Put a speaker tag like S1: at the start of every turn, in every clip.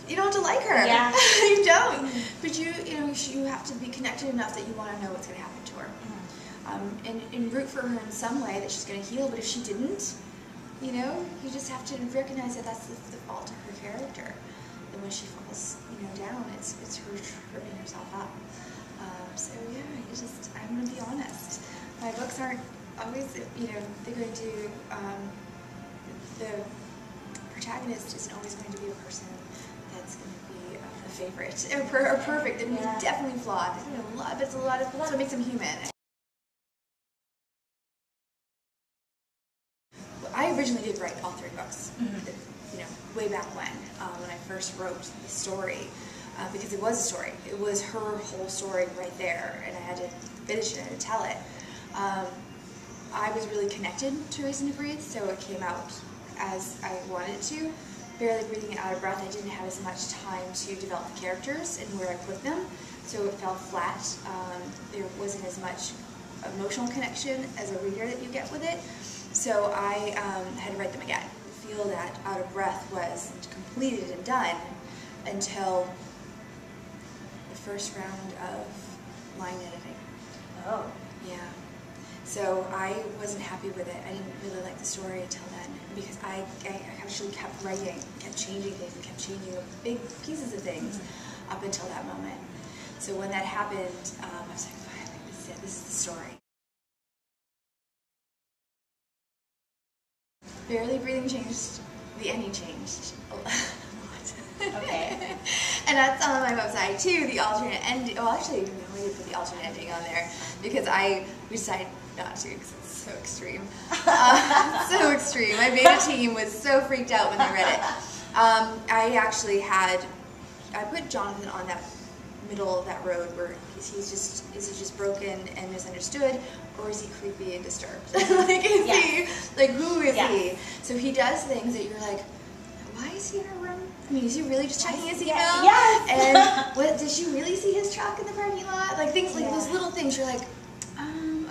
S1: you don't have to like her.
S2: Yeah.
S1: You don't. But you have to be connected enough that you want to know what's going to happen to her. And root for her in some way that she's going to heal. But if she didn't, you just have to recognize that that's the fault of her character. And when she falls, down, it's her tripping herself up. So yeah, I'm going to be honest. My books aren't always, they're going to, the protagonist isn't always going to be a person that's going to be a favorite or perfect. I mean, he's definitely flawed. But it's a lot of what makes him human. I originally did write all 3 books, way back when I first wrote the story, because it was a story. It was her whole story right there, and I had to finish it and tell it. I was really connected to Reason to Breathe, so it came out as I wanted it to. Barely Breathing and Out of Breath, I didn't have as much time to develop the characters and where I put them, so it fell flat. There wasn't as much emotional connection as a reader that you get with it, so I had to write them again. I feel that Out of Breath was completed and done until the first round of line editing.
S2: Oh.
S1: Yeah. So I wasn't happy with it. I didn't really like the story until then, because I actually kept writing, kept changing things, and kept changing big pieces of things up until that moment. So when that happened, I was like, finally, this is it. This is the story. Barely Breathing changed. The ending changed a lot.
S2: Okay.
S1: And that's on my website too, the alternate ending. Well, actually, no, we did put the alternate ending on there because we decided not to because it's so extreme. So extreme. My beta team was so freaked out when they read it. I put Jonathan on that middle of that road where is he just broken and misunderstood, or is he creepy and disturbed? Who is he? So he does things that you're like, why is he in her room? I mean, is he really just checking his email?
S2: Yes.
S1: And did she really see his truck in the parking lot? Like things like those little things. You're like,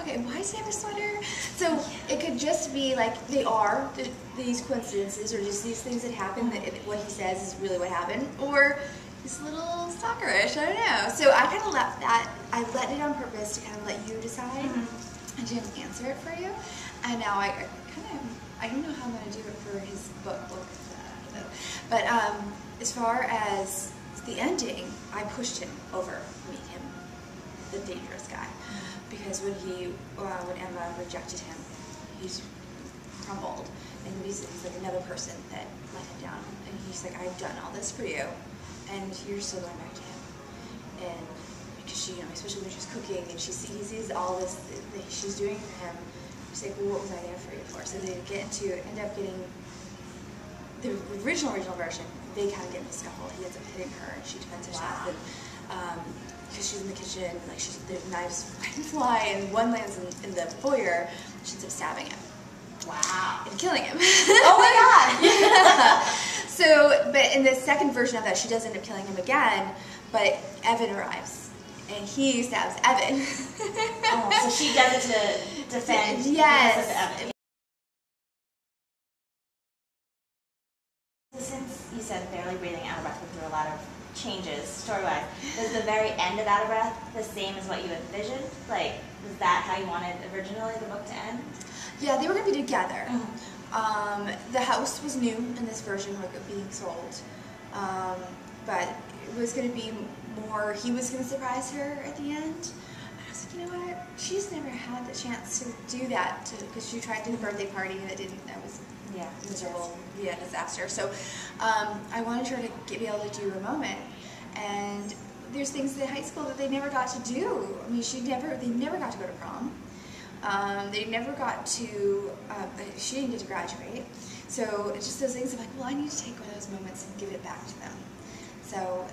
S1: okay, why does he have a sweater? So it could just be like these coincidences, or just these things that happen. That what he says is really what happened, or he's a little stalkerish. I don't know. So I kind of left that. I let it on purpose to kind of let you decide. I didn't answer it for you, and now I don't know how I'm going to do it for his book. But as far as the ending, I pushed him over to make him the dangerous guy, because when Emma rejected him, he's crumbled, and he's like another person that let him down, and he's like, I've done all this for you, and you're still going back to him, and because she, especially when she's cooking, and he sees all this that she's doing for him, he's like, well, what was I there for you for? So they end up getting the original version. They kind of get in the scuffle. He ends up hitting her, and she defends herself, and because she's in the kitchen, and like the knives fly, and one lands in the foyer. She ends up stabbing him.
S2: Wow.
S1: And killing him.
S2: Oh my God.
S1: Yeah. So, but in the second version of that, she does end up killing him again, but Evan arrives, and he stabs Evan.
S2: So she does it to defend because of Evan. Since you said Barely Breathing, Out of Breath went through a lot of changes story-wise, was the very end of Out of Breath the same as what you envisioned? Like, was that how you wanted originally the book to end?
S1: Yeah, they were going to be together. The house was new in this version, like it being sold, but it was going to be more, he was going to surprise her at the end. And I was like, you know what, she's never had the chance to do that, because she tried to do the birthday party and that was miserable, disaster. So I wanted her to be able to do a moment, and there's things in high school that they never got to do. I mean, they never got to go to prom. They never got to, she didn't get to graduate. So it's just those things of like, well, I need to take one of those moments and give it back to them. So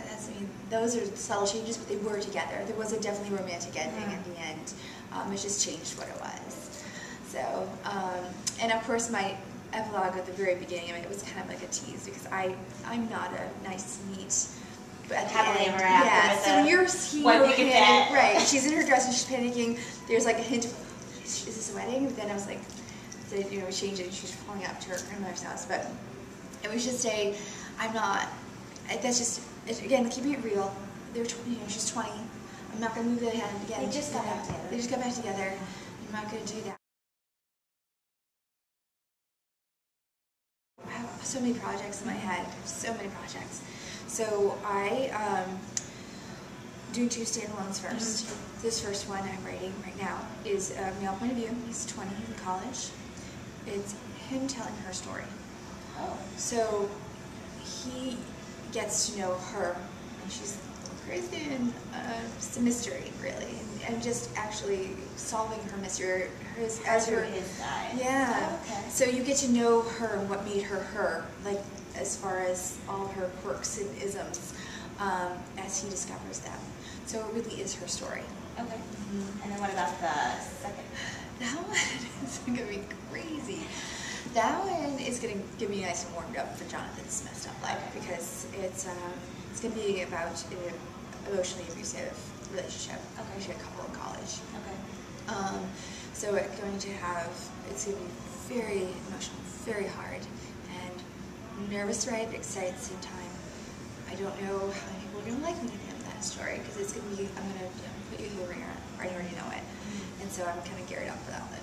S1: those are subtle changes, but they were together. There was a definitely romantic ending at the end. It just changed what it was. So, and of course my epilogue at the very beginning, it was kind of like a tease, because I'm not a nice, neat, but at the
S2: happily
S1: end,
S2: ever after.
S1: so you're
S2: panicking,
S1: right? She's in her dress and she's panicking. There's like a hint of, is this a wedding? But then I was like, we changed it. She's falling up to her grandmother's house, but it was just I'm not that's just, again, keeping it real. They're, she's 20. I'm not going to move ahead again.
S2: They just got back together.
S1: They just got back together. I'm not going to do that. I have so many projects in my head. So many projects. So I do 2 standalones first. This first one I'm writing right now is a male point of view. He's 20. He's in college. It's him telling her story.
S2: Oh.
S1: So he gets to know her, and she's crazy, and just a mystery, really, and just actually solving her mystery as her
S2: his side.
S1: Yeah.
S2: Oh, okay.
S1: So you get to know her and what made her her, like as far as all her quirks and isms, as he discovers them. So it really is her story.
S2: Okay. And then what about the second?
S1: That one is going to be crazy. That one is going to get me nice and warmed up for Jonathan's messed up life, because it's going to be about an emotionally abusive relationship.
S2: Okay.
S1: She had a couple in college.
S2: Okay.
S1: So it's going to be very emotional, very hard, and nervous to write, excited at the same time. I don't know how many people are going to like me at the end of that story, because it's going to be, I'm going to put you through the ringer. I already know it. And so I'm kind of geared up for that one.